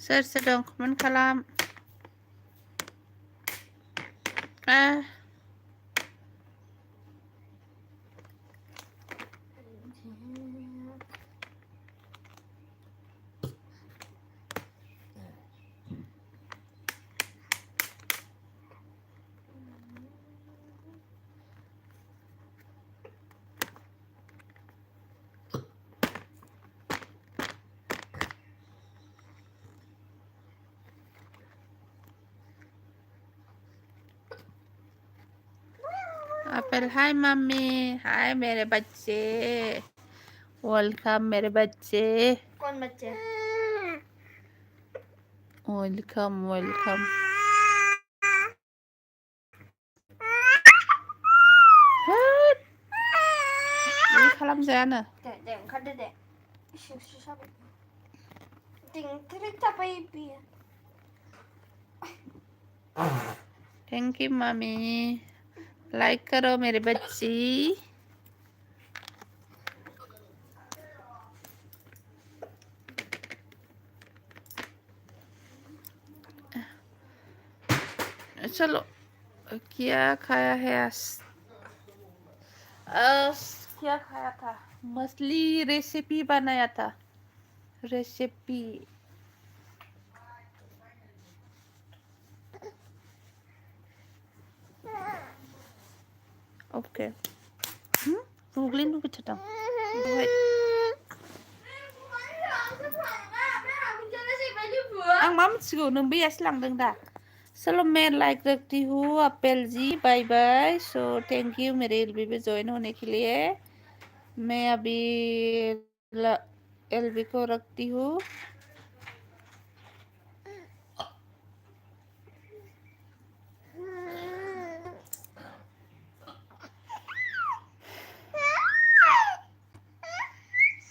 sedang komen kalam Apple, hi mummy, hi मेरे बच्चे, welcome मेरे बच्चे, कौन बच्चे welcome welcome ini खालामजाया नो deh kada deh susah ting cerita baby thank you mummy, like करो मेरे बच्ची चलो क्या खाया है आज क्या खाया था मछली रेसिपी बनाया था recipe okay Googling dulu cerita ang mam sigo nung bias lang deng dah Salome like रखती हूँ अपेल जी bye bye so thank you मेरे एलबी पे ज्वाइन होने के लिए मैं अभी एलबी को रखती हूँ